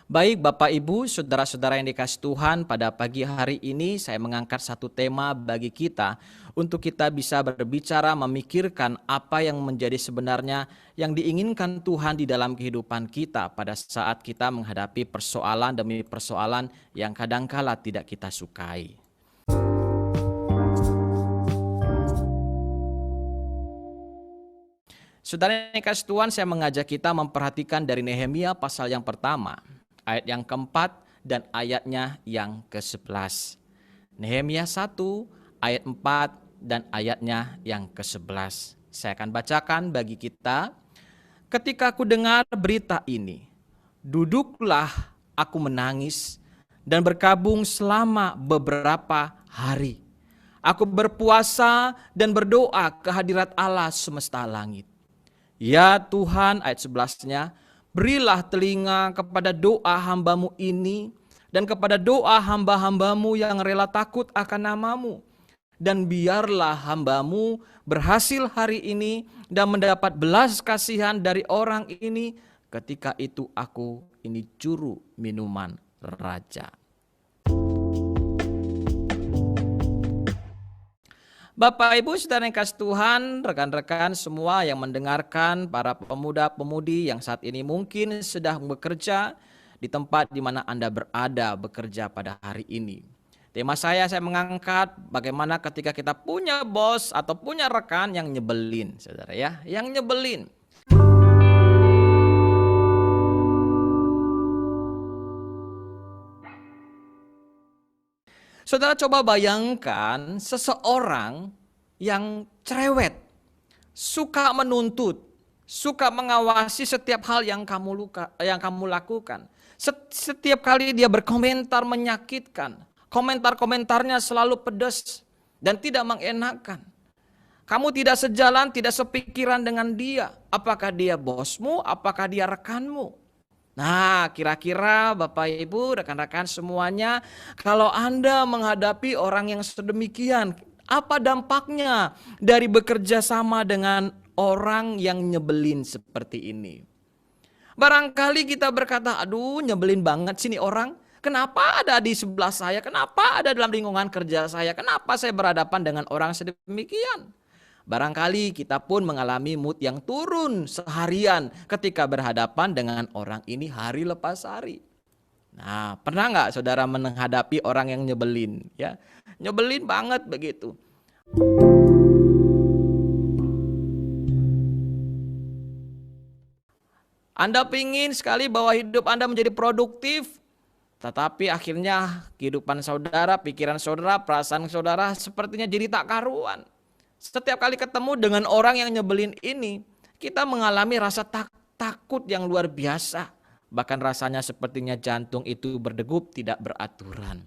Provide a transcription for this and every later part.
Baik Bapak Ibu, saudara-saudara yang dikasih Tuhan, pada pagi hari ini saya mengangkat satu tema bagi kita untuk kita bisa berbicara memikirkan apa yang menjadi sebenarnya yang diinginkan Tuhan di dalam kehidupan kita pada saat kita menghadapi persoalan demi persoalan yang kadangkala tidak kita sukai. Saudara yang dikasih Tuhan, saya mengajak kita memperhatikan dari Nehemia pasal yang pertama, ayat yang keempat dan ayatnya yang ke-11. Nehemia 1 ayat 4 dan ayatnya yang ke-11. Saya akan bacakan bagi kita. Ketika aku dengar berita ini, duduklah aku menangis dan berkabung selama beberapa hari. Aku berpuasa dan berdoa ke hadirat Allah semesta langit. Ya Tuhan, ayat 11-nya, berilah telinga kepada doa hamba-Mu ini dan kepada doa hamba-hamba-Mu yang rela takut akan nama-Mu. Dan biarlah hamba-Mu berhasil hari ini dan mendapat belas kasihan dari orang ini. Ketika itu aku ini juru minuman raja. Bapak Ibu saudara yang kasih Tuhan, rekan-rekan semua yang mendengarkan, para pemuda-pemudi yang saat ini mungkin sedang bekerja di tempat di mana Anda berada bekerja pada hari ini. Tema saya mengangkat bagaimana ketika kita punya bos atau punya rekan yang nyebelin, saudara ya, yang nyebelin. Saudara coba bayangkan seseorang yang cerewet, suka menuntut, suka mengawasi setiap hal yang kamu lakukan. Setiap kali dia berkomentar menyakitkan, komentar-komentarnya selalu pedas dan tidak mengenakan. Kamu tidak sejalan, tidak sepikiran dengan dia. Apakah dia bosmu, apakah dia rekanmu? Nah, kira-kira Bapak Ibu, rekan-rekan semuanya, kalau Anda menghadapi orang yang sedemikian, apa dampaknya dari bekerja sama dengan orang yang nyebelin seperti ini? Barangkali kita berkata, aduh nyebelin banget sih nih orang. Kenapa ada di sebelah saya? Kenapa ada dalam lingkungan kerja saya? Kenapa saya berhadapan dengan orang sedemikian? Barangkali kita pun mengalami mood yang turun seharian ketika berhadapan dengan orang ini hari lepas hari. Nah, pernah nggak saudara menghadapi orang yang nyebelin? Ya, nyebelin banget begitu. Anda pingin sekali bahwa hidup Anda menjadi produktif, tetapi akhirnya kehidupan saudara, pikiran saudara, perasaan saudara sepertinya jadi tak karuan. Setiap kali ketemu dengan orang yang nyebelin ini, kita mengalami rasa takut yang luar biasa. Bahkan rasanya sepertinya jantung itu berdegup tidak beraturan.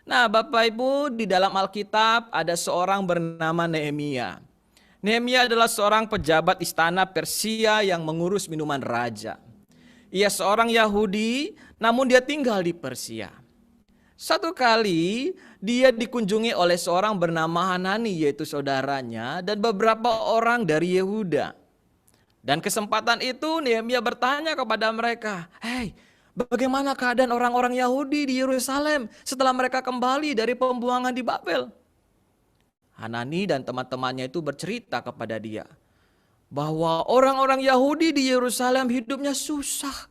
Nah, Bapak Ibu, di dalam Alkitab ada seorang bernama Nehemia. Nehemia adalah seorang pejabat istana Persia yang mengurus minuman raja. Ia seorang Yahudi, namun dia tinggal di Persia. Satu kali dia dikunjungi oleh seorang bernama Hanani, yaitu saudaranya, dan beberapa orang dari Yehuda. Dan kesempatan itu Nehemia bertanya kepada mereka, "Hei, bagaimana keadaan orang-orang Yahudi di Yerusalem setelah mereka kembali dari pembuangan di Babel?" Hanani dan teman-temannya itu bercerita kepada dia bahwa orang-orang Yahudi di Yerusalem hidupnya susah.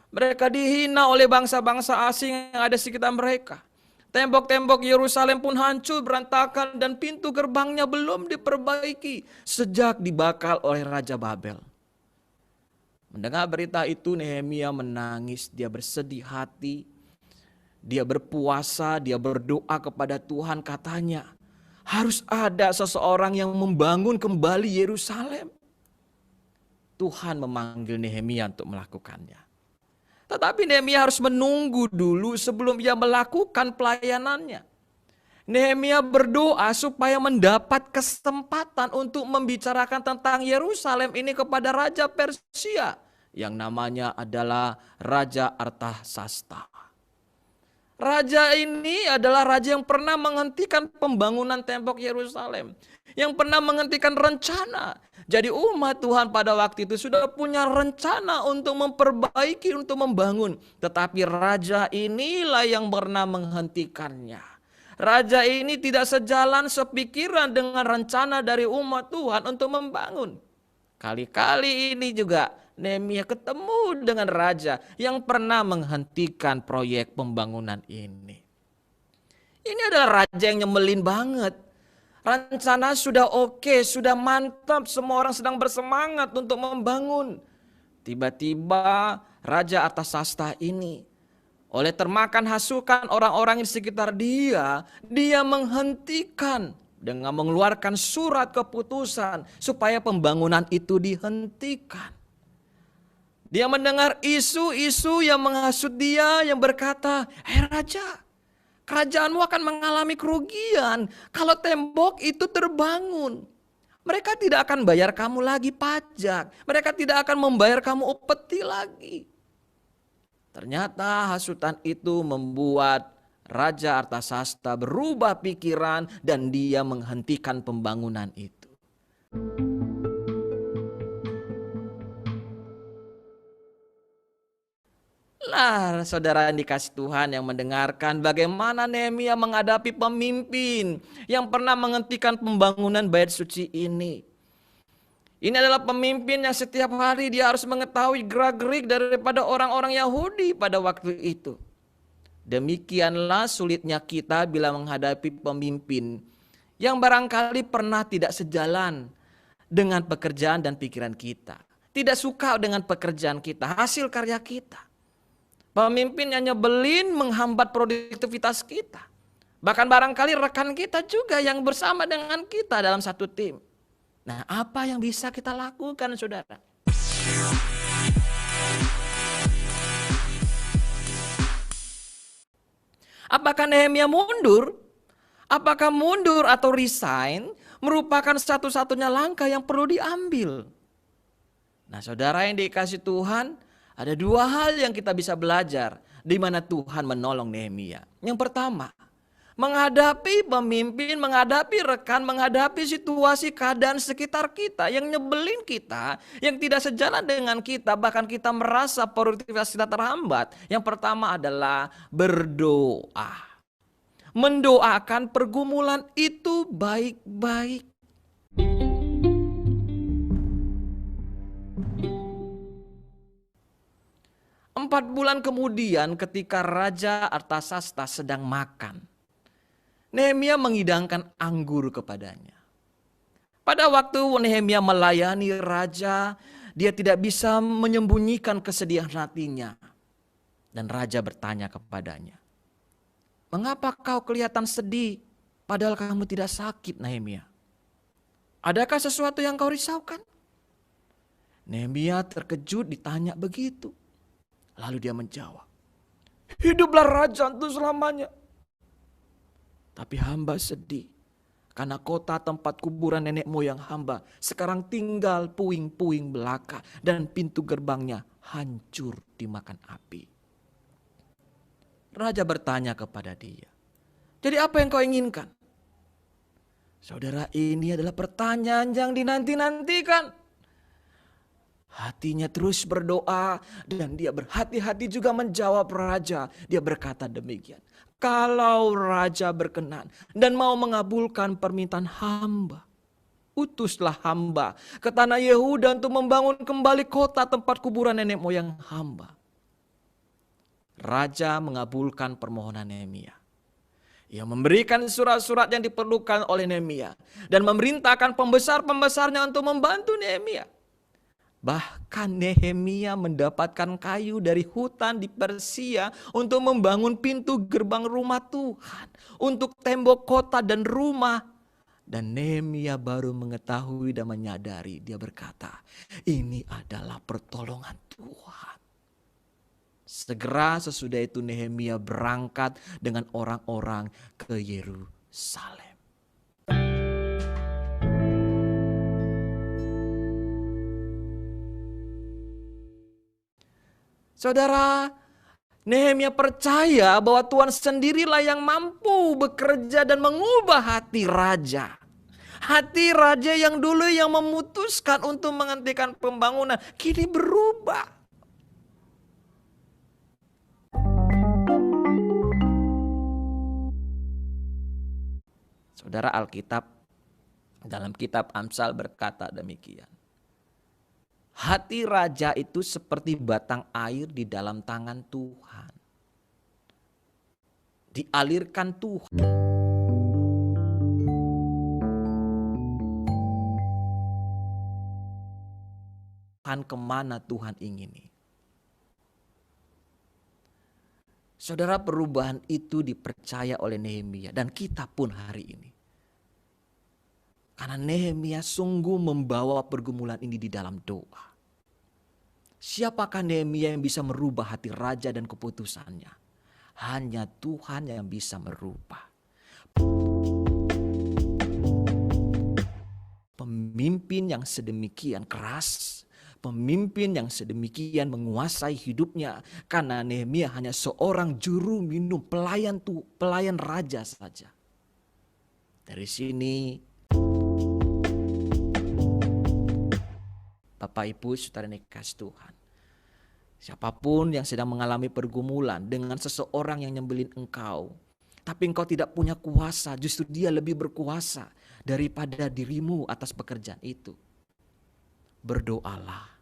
Mereka dihina oleh bangsa-bangsa asing yang ada di sekitar mereka. Tembok-tembok Yerusalem pun hancur berantakan dan pintu gerbangnya belum diperbaiki sejak dibakar oleh Raja Babel. Mendengar berita itu Nehemia menangis, dia bersedih hati, dia berpuasa, dia berdoa kepada Tuhan, katanya harus ada seseorang yang membangun kembali Yerusalem. Tuhan memanggil Nehemia untuk melakukannya. Tetapi Nehemia harus menunggu dulu sebelum ia melakukan pelayanannya. Nehemia berdoa supaya mendapat kesempatan untuk membicarakan tentang Yerusalem ini kepada Raja Persia yang namanya adalah Raja Artasasta. Raja ini adalah raja yang pernah menghentikan pembangunan tembok Yerusalem. yang pernah menghentikan rencana. Jadi umat Tuhan pada waktu itu sudah punya rencana untuk memperbaiki, untuk membangun. Tetapi raja inilah yang pernah menghentikannya. Raja ini tidak sejalan sepikiran dengan rencana dari umat Tuhan untuk membangun. Kali-kali ini juga Nehemia ketemu dengan raja yang pernah menghentikan proyek pembangunan ini. Ini adalah raja yang nyebelin banget. Rencana sudah oke, sudah mantap, semua orang sedang bersemangat untuk membangun. Tiba-tiba Raja Artasasta ini oleh termakan hasukan orang-orang di sekitar dia menghentikan dengan mengeluarkan surat keputusan supaya pembangunan itu dihentikan. Dia mendengar isu-isu yang menghasut dia yang berkata, "Hei raja, kerajaanmu akan mengalami kerugian kalau tembok itu terbangun. Mereka tidak akan bayar kamu lagi pajak. Mereka tidak akan membayar kamu upeti lagi." Ternyata hasutan itu membuat Raja Artasasta berubah pikiran dan dia menghentikan pembangunan itu. Lah, saudara yang dikasih Tuhan yang mendengarkan bagaimana Nehemia menghadapi pemimpin yang pernah menghentikan pembangunan bait suci ini. Ini adalah pemimpin yang setiap hari dia harus mengetahui gerak-gerik daripada orang-orang Yahudi pada waktu itu. Demikianlah sulitnya kita bila menghadapi pemimpin yang barangkali pernah tidak sejalan dengan pekerjaan dan pikiran kita. Tidak suka dengan pekerjaan kita, hasil karya kita. Pemimpin yang nyebelin menghambat produktivitas kita. Bahkan barangkali rekan kita juga yang bersama dengan kita dalam satu tim. Nah, apa yang bisa kita lakukan, saudara? Apakah Nehemia mundur? Apakah mundur atau resign merupakan satu-satunya langkah yang perlu diambil? Nah, saudara yang dikasih Tuhan, ada dua hal yang kita bisa belajar di mana Tuhan menolong Nehemia. Yang pertama, menghadapi pemimpin, menghadapi rekan, menghadapi situasi keadaan sekitar kita yang nyebelin kita, yang tidak sejalan dengan kita, bahkan kita merasa produktivitas kita terhambat. Yang pertama adalah berdoa. Mendoakan pergumulan itu baik-baik. 4 bulan kemudian ketika Raja Artasasta sedang makan, Nehemia mengidangkan anggur kepadanya. Pada waktu Nehemia melayani raja, dia tidak bisa menyembunyikan kesedihan hatinya. Dan raja bertanya kepadanya, "Mengapa kau kelihatan sedih padahal kamu tidak sakit, Nehemia? Adakah sesuatu yang kau risaukan?" Nehemia terkejut ditanya begitu. Lalu dia menjawab, "Hiduplah raja untuk selamanya. Tapi hamba sedih karena kota tempat kuburan nenek moyang hamba sekarang tinggal puing-puing belaka dan pintu gerbangnya hancur dimakan api." Raja bertanya kepada dia, "Jadi apa yang kau inginkan?" Saudara, ini adalah pertanyaan yang dinanti-nantikan. Hatinya terus berdoa dan dia berhati-hati juga menjawab raja. Dia berkata demikian, "Kalau raja berkenan dan mau mengabulkan permintaan hamba, utuslah hamba ke tanah Yehuda untuk membangun kembali kota tempat kuburan nenek moyang hamba." Raja mengabulkan permohonan Nehemia. Ia memberikan surat-surat yang diperlukan oleh Nehemia dan memerintahkan pembesar-pembesarnya untuk membantu Nehemia. Bahkan Nehemia mendapatkan kayu dari hutan di Persia untuk membangun pintu gerbang rumah Tuhan, untuk tembok kota dan rumah. Dan Nehemia baru mengetahui dan menyadari, dia berkata, ini adalah pertolongan Tuhan. Segera sesudah itu Nehemia berangkat dengan orang-orang ke Yerusalem. Saudara, Nehemia percaya bahwa Tuhan sendirilah yang mampu bekerja dan mengubah hati raja. Hati raja yang dulu yang memutuskan untuk menghentikan pembangunan kini berubah. Saudara, Alkitab dalam kitab Amsal berkata demikian. Hati raja itu seperti batang air di dalam tangan Tuhan. Dialirkan Tuhan. Tuhan kemana Tuhan ingini. Saudara, perubahan itu dipercaya oleh Nehemia dan kita pun hari ini. Karena Nehemia sungguh membawa pergumulan ini di dalam doa. Siapakah Nehemia yang bisa merubah hati raja dan keputusannya? Hanya Tuhan yang bisa merubah. Pemimpin yang sedemikian keras, pemimpin yang sedemikian menguasai hidupnya, karena Nehemia hanya seorang juru minum, pelayan raja saja. Dari sini Bapak Ibu saudara kasih Tuhan, siapapun yang sedang mengalami pergumulan dengan seseorang yang nyembelin engkau, tapi engkau tidak punya kuasa, justru dia lebih berkuasa daripada dirimu atas pekerjaan itu. Berdoalah.